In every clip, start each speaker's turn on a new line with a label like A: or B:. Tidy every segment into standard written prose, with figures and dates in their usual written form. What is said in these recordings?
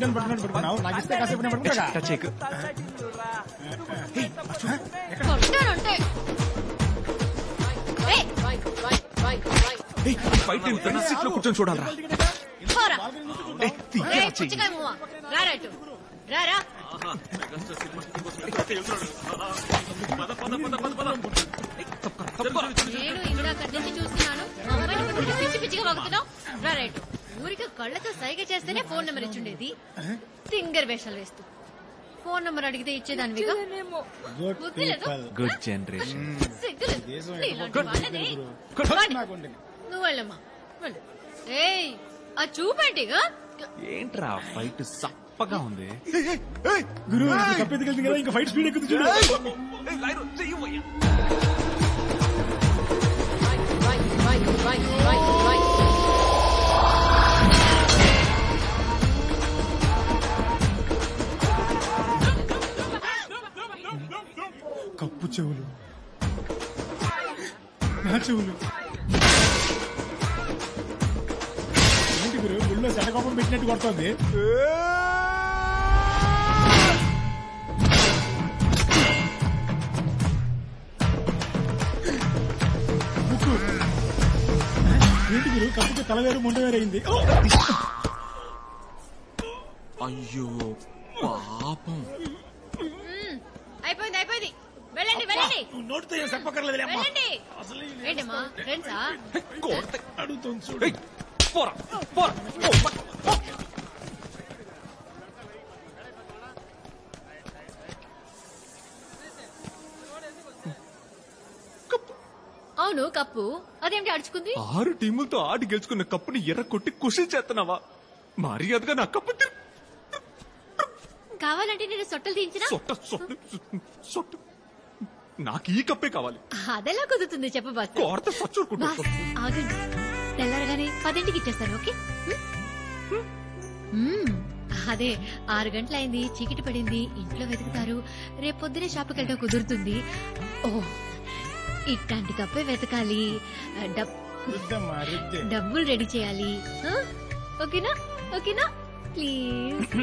A: బిడ్డను పట్టుకున్నట్టు పట్టుకున్నావు. నాకు ఇస్తే కాసేపు నేను పట్టుకుంటా.
B: కూర్చొని చూడాలరా.
C: నేను ఇందాక నుంచి చూస్తున్నాను. పిచ్చి పిచ్చిగా వాగుతున్నావు. రైట్, ఊరికి కళ్ళతో సైగ చేస్తేనే ఫోన్ నెంబర్ ఇచ్చుండేది. సింగర్ వేషాలు వేస్తూ ఫోన్ నెంబర్ అడిగితే ఇచ్చేదానివిగా.
B: Good generation.
C: నువ్వు వెళ్ళమ్మా. ఏయ్, ఆ చూపేంటిగా.
B: ఏంట్రా ఫైట్ సప్పగా ఉంది.
A: గురు కప్పెత్తుకెళ్తుంది కదా, ఇంకా ఫైట్ స్పీడ్ ఎక్కుతుంది చూడు. కప్పు చెవులు, నా చెవులు ఏంటి గురు గుళ్ళో శటకోపం పెట్టినట్టు కొడుతోంది. ఏంటి గురు కప్పుకి తలవేరు మొండవేరు అయింది.
B: అయ్యో పాపం.
C: అయిపోయింది అయిపోయింది, వెళ్ళండి వెళ్ళండి.
A: నోటితో ఏం చెప్పక్కర్లేదు.
C: ఏంటమ్మా ఫ్రెండ్సా?
A: అడుగుతుంది చూడు.
C: అవును కప్పు అదేంటి అడుచుకుంది?
B: 6 టీములతో ఆడి గెలుచుకున్న కప్పుని ఎర్ర కొట్టి కుషి చేస్తున్నావా? మర్యాదగా నా కప్పు
C: కావాలంటే నేను సొట్టలు తీయించిన.
B: నాకు ఈ కప్పే కావాలి.
C: అదెలా కుదురుతుంది చెప్పు బాస్. ఆగండి, తెల్లారగానే 10ంటికి ఇచ్చేస్తాను. ఓకే. అదే 6 గంటలైంది, చీకటి పడింది, ఇంట్లో వెతుకుతారు. రేపు పొద్దునే షాప్కి వెళ్ళడం కుదురుతుంది. ఓ, ఇట్లాంటి కప్పే వెతకాలి. డబ్బులు రెడీ చేయాలి. ఓకేనా? ఓకేనా ప్లీజ్.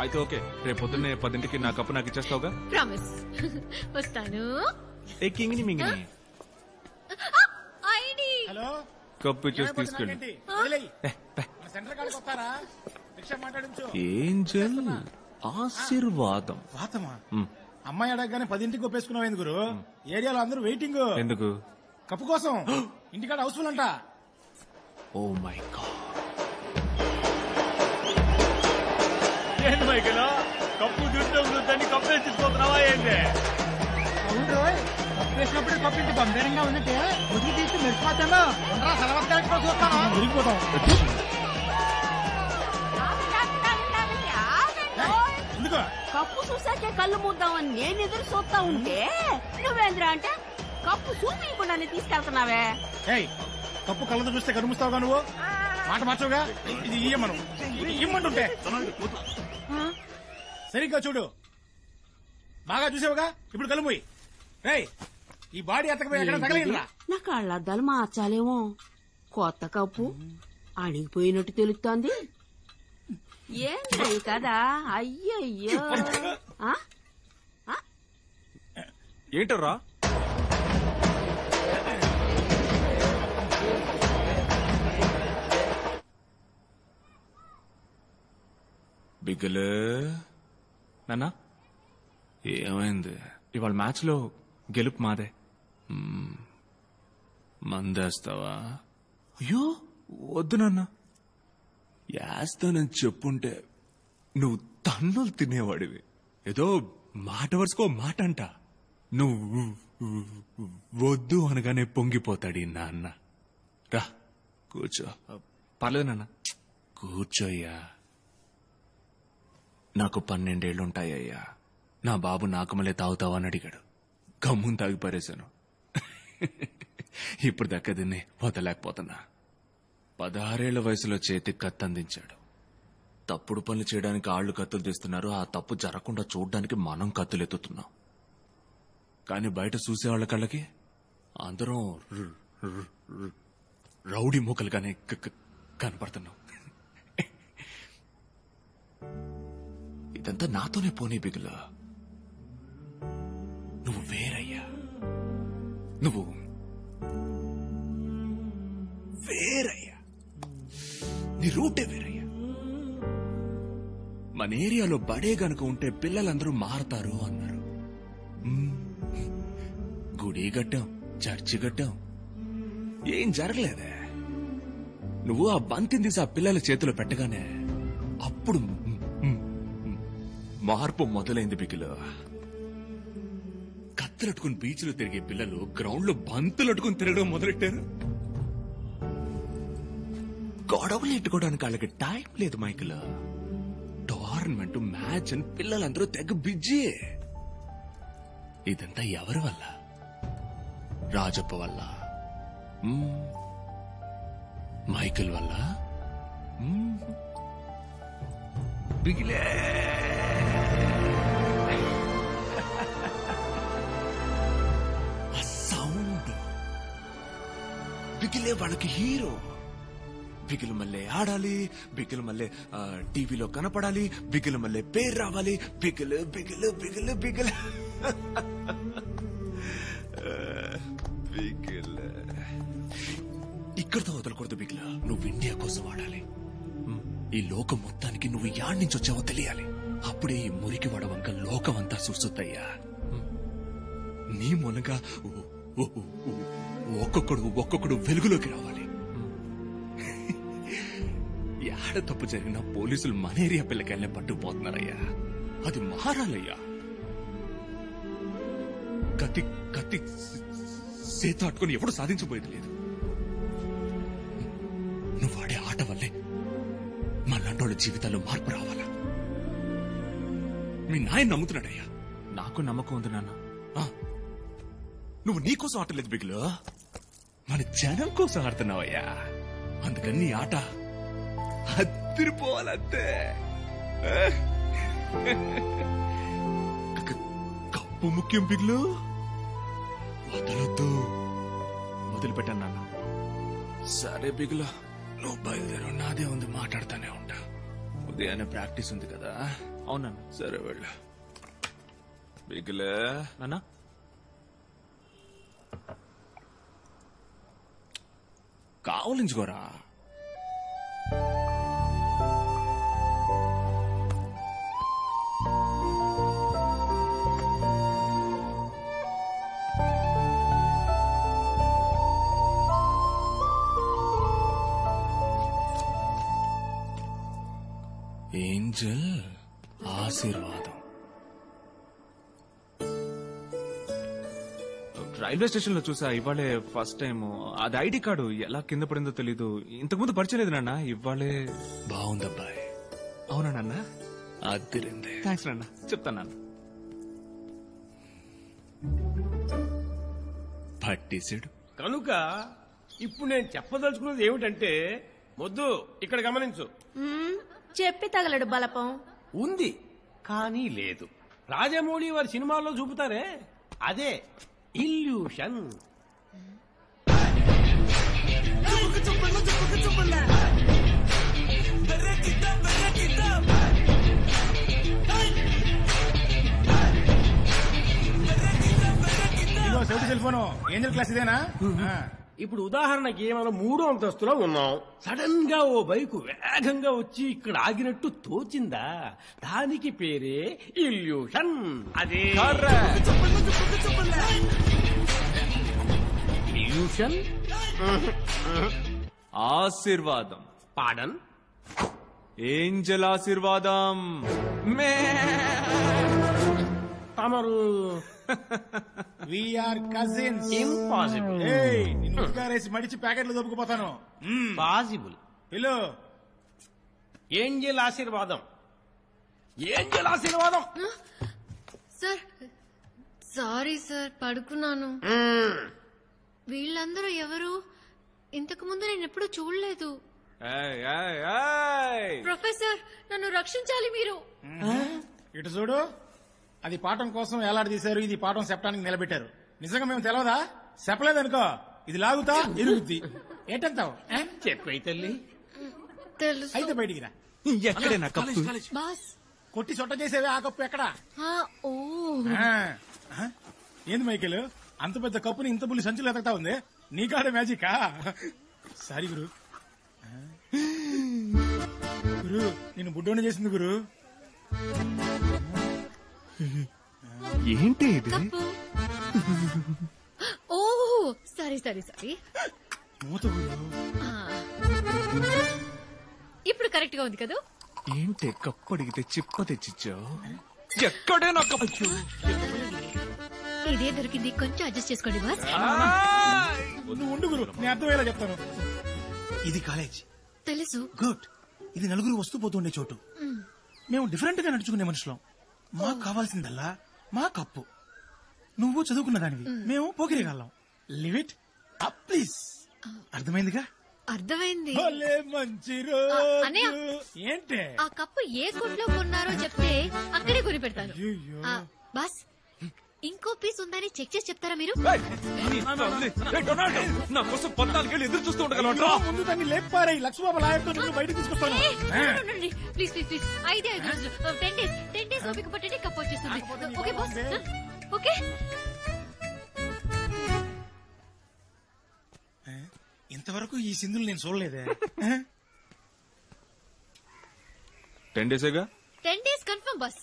B: అయితే ఓకే, రేపు పొద్దున్నే 10ంటికి నా కప్పు నాకు ఇచ్చేస్తావుగా?
C: ప్రామిస్. వస్తాను.
B: కప్పు ఇచ్చేసి తీసుకెళ్ళి. ఏంజల్ ఆశీర్వాదం.
A: అమ్మాయి అడగగానే 10ంటికి ఒప్పేసుకున్నావు గురు. ఏరియాలో అందరూ వెయిటింగ్.
B: ఎందుకు?
A: కప్పు కోసం. ఇంటికాడ హౌస్ఫుల్ అంట.
B: Oh my god.
D: కప్పు దుడ్డని కప్పు తీసుకోతున్నావా ఏంటి?
A: అవును రోయ్, కప్పు వేసినప్పుడు కప్పు ఇంటి బంగారంగా ఉన్నట్టే ముద్దు తీసి మెరిసిపోతాను. చూస్తాను మురిగిపోతాం. ఎందుకు?
E: కప్పు చూసాకే కళ్ళు మూద్దామని నేను ఎదురు చూస్తా ఉంటే నువ్వేంద్రా అంటే కప్పు చూపించకుండానే తీసుకెళ్తున్నావే.
A: కప్పు కళ్ళతో చూస్తే కనుముస్తావుగా నువ్వు. మాట మార్చవుగా. ఇది ఇయ్యమను, ఇమ్మంటుంటే. సరిగ్గా చూడు, బాగా చూసావుగా. ఇప్పుడు కలుపోయి ఈ బాడీ ఎత్తకపోయి ఎక్కడ తగలిందిరా.
E: నా కళ్ళద్దాలు మార్చాలేమో. కొత్త కప్పు అణిగిపోయినట్టు తెలుస్తోంది. ఏంటి కదా? అయ్యయ్యో.
B: ఏంటరా? బిగ్గలే నాన్నా, ఏమైంది? ఇవాళ మ్యాచ్ లో గెలుపు మాదే. మందేస్తావా? అయ్యో వద్దు నాన్న. యాస్తానని చెప్పుంటే నువ్వు తన్నులు తినేవాడివి. ఏదో మాట వరుసుకో మాట అంట. నువ్వు వద్దు అనగానే పొంగిపోతాడు ఈ నాన్న. రా కూర్చో. పర్లేదు నాన్న, కూర్చోయ్యా. నాకు 12 ఏళ్లుంటాయ్యా. నా బాబు నాకమలే తాగుతావా అని అడిగాడు. గమ్మును తాగి పారేశాను. ఇప్పుడు దాకా దీన్ని వదలేకపోతున్నా. 16 ఏళ్ల వయసులో చేతికి కత్తి అందించాడు. తప్పుడు పనులు చేయడానికి ఆళ్లు కత్తులు తీస్తున్నారు. ఆ తప్పు జరగకుండా చూడ్డానికి మనం కత్తులు ఎత్తుతున్నాం. కానీ బయట చూసేవాళ్ల కళ్ళకి అందరం రౌడీ మూకలుగానే కనపడుతున్నాం. ఇదంతా నాతోనే పోనీ బిగులు. నువ్వు వేరయ్యా, నువ్వు వేరయ్యా, నీ రూటే వేరయ్యా. మన ఏరియాలో బడే గనుక ఉంటే పిల్లలందరూ మారతారు అన్నారు. గుడి కట్టాం, చర్చి కట్టాం, ఏం జరగలేదే. నువ్వు ఆ బంతిని తీసి ఆ పిల్లల చేతిలో పెట్టగానే అప్పుడు మార్పు మొదలైంది బిగులు. కత్తులట్టుకుని బీచ్లో తిరిగే పిల్లలు గ్రౌండ్ లో బంతులట్టుకుని తిరగడం మొదలెట్టారు. గొడవలు ఎట్టుకోవడానికి వాళ్ళకి టైం లేదు మైకిల్. టోర్నమెంట్, మ్యాచ్ అని పిల్లలందరూ తెగ బిజీ. ఇదంతా ఎవరి వల్ల? రాజప్ప వల్ల, మైకిల్ వల్ల, బిగిలే. ఆ సౌండ్, బిగిలే వాళ్ళకి హీరో. బిగిలు మళ్ళీ ఆడాలి, బిగిలు మళ్ళీ టీవీలో కనపడాలి, బిగిలు మళ్ళీ పేరు రావాలి. బిగిలు బిగిలు బిగిలు బిగిలు బిగిలు. ఇక్కడితో వదలకూడదు బిగిల. నువ్వు ఇండియా కోసం ఆడాలి. ఈ లోకం మొత్తానికి నువ్వు యాడ్ నుంచి వచ్చావో తెలియాలి. అప్పుడే ఈ మురికి వడవంక లోకం అంతా చూస్తుందయ్యా. నీ మూలంగా ఒక్కొక్కడు వెలుగులోకి రావాలి. యాడ తప్పు జరిగినా పోలీసులు మన ఏరియా పిల్లకాయలనే పట్టుకుపోతున్నారయ్యా. అది మారాలయ్యా. కత్తి కత్తి చేత అట్టుకుని ఎప్పుడు సాధించబోయేది లేదు. నువ్వు ఆడే ఆట వల్లే మళ్ళంటోళ్ళ జీవితాల్లో మార్పు రావాలా. మీ నాయన నమ్ముతున్నాడయ్యా. నాకు నమ్మకం ఉంది నాన్న. నువ్వు నీకోసం ఆటలేదు బిగులు, మన జనం కోసం ఆడుతున్నావయ్యా. అందుకని నీ ఆట అదిరిపోవాలంతే. కప్పు ముఖ్యం బిగులు, వదలొద్దు. వదిలిపెట్టాను నాన్న. సరే బిగులు, నువ్వు బయలుదేరు. నాదే ఉంది, మాట్లాడుతూనే ఉంటా. ఉదయాన్నే ప్రాక్టీస్ ఉంది కదా. అవునా? సరే వెళ్ళు బిగులు. నాన్న కావలించుకోరా. ఏంజల్ ఆశీర్వాదం. రైల్వే స్టేషన్ లో చూసా ఇవాళే ఫస్ట్ టైం. అది ఐడి కార్డు ఎలా కింద పడిందో తెలీదు. ఇంతకుముందు పరిచయం లేదు నాన్న. ఇవాళే బాగుందబ్బాయి. అవునా నాన్న? అదిరింది. థ్యాంక్స్ నాన్న. చెప్తాను నాన్న. పట్టేసాడు.
D: కనుక ఇప్పుడు నేను చెప్పదలుచుకున్నది ఏమిటంటే, మొద్దు ఇక్కడ గమనించు.
E: చెప్పి తగలడు బలపం
D: ఉంది కానీ లేదు. రాజమౌళి వారి సినిమాల్లో చూపుతారే, అదే illusion.
A: Cell phone Angel class ఇదేనా?
D: ఇప్పుడు ఉదాహరణకి మనం 3వ అంతస్తులో ఉన్నాం. సడన్ గా ఓ బైకు వేగంగా వచ్చి ఇక్కడ ఆగినట్టు తోచిందా, దానికి పేరే ఇల్యూషన్. అదే ఇల్యూషన్.
B: ఆశీర్వాదం.
D: పాడన్.
B: ఏంజల్ ఆశీర్వాదం.
D: తమరు
A: వీఆర్ కజిన్స్.
D: ఇంపాసిబుల్.
A: నిన్ను ఉద్గారేసి మడిచి ప్యాకెట్లు దొబ్బుకుపోతాను.
D: పాసిబుల్.
A: పిలు
D: ఏంజల్ ఆశీర్వాదం. ఏంజల్ ఆశీర్వాదం.
C: సార్ సారీ సార్, పడుకున్నాను. వీళ్ళందరూ ఎవరు? ఇంతకు ముందు నేను ఎప్పుడు చూడలేదు. ప్రొఫెసర్, నన్ను రక్షించాలి మీరు.
A: ఇటు చూడు, అది పాఠం కోసం ఎలాడదీశారు, ఇది పాఠం చెప్పడానికి నిలబెట్టారు. నిజంగా మేము తెలవదా? చెప్పలేదనుకో, ఇది లాగుతా ఇరుగుద్ది. ఏంటంటావు?
D: చెప్పే తల్లి.
C: తెలుసు.
A: అయితే బయటికి రా.
B: ఎక్కడే నా కప్పు?
C: బాస్,
A: కొట్టి చొట్ట చేసేవే ఆ కప్పు ఎక్కడా
C: ఆ, ఓ
A: ఆ, ఆ? ఏంది మైకేల్ అంత పెద్ద కప్పుని ఇంత బుల్లి సంచులు ఎతకతా ఉంది నీ కాడ మ్యాజికా సారీ గురు ఆ? గురు నేను బుడ్డోని చేసింది గురు
B: ఏంటి ఇది
C: కప్పు ఓ సారీ సారీ సారీ
A: మూత గురు
C: ఆ. ఇప్పుడు కరెక్ట్ గా ఉంది కదా
B: ఏంటి కప్పు అడిగితే చిప్ప తెచ్చిచ్చావు ఎక్కడే నా కప్పు
C: ఇదే దొరికింది కొంచెం అడ్జస్ట్ చేసుకోండి బాస్
A: నువ్వు ఉండు గురు నేను అర్థమయ్యేలా చెప్తాను ఇది కాలేజ్
C: తెలుసు
A: గుడ్ ఇది నలుగురు వస్తూ పోతుండే చోటు మేము డిఫరెంట్ గా నడుచుకునే మనుషులం మాకు కావాల్సిందల్లా మా కప్పు నువ్వు చదువుకున్న దానివి మేము పోకిరిగాళ్ళం లివ్ ఇట్ అప్ ప్లీజ్ అర్థమైందిగా
C: అర్థమైంది
A: భలే మంచి
C: అన్నయ్య.
A: రోజు ఏంటే
C: ఆ కప్పు ఏ కొట్లో కొన్నారో చెప్తే అక్కడే కొని పెడతాను
A: అయ్యయ్యో.
C: ఆ, బాస్ ఇంకో పీస్ ఉందని చెక్ చేసి చెప్తారా మీరు
B: నా కోసం 14 ఏళ్ళు ఎదురు చూస్తూ
A: అయ్యో, ముందు దాన్ని లేపారాయి లక్ష్మీబాబు లాయర్తో నువ్వు బయటకు తీసుకొస్తాను
C: ప్లీజ్ ప్లీజ్ ప్లీజ్ 5 రోజులు 10 డేస్ ఓపిక పట్టండి కప్పు వచ్చేస్తుంది ఓకే బాస్ ఓకే
A: ఇంతవరకు ఈ సింధులు నేను చూడలేదే
B: 10 డేసేగా
C: 10 డేస్ కన్ఫర్మ్ బాస్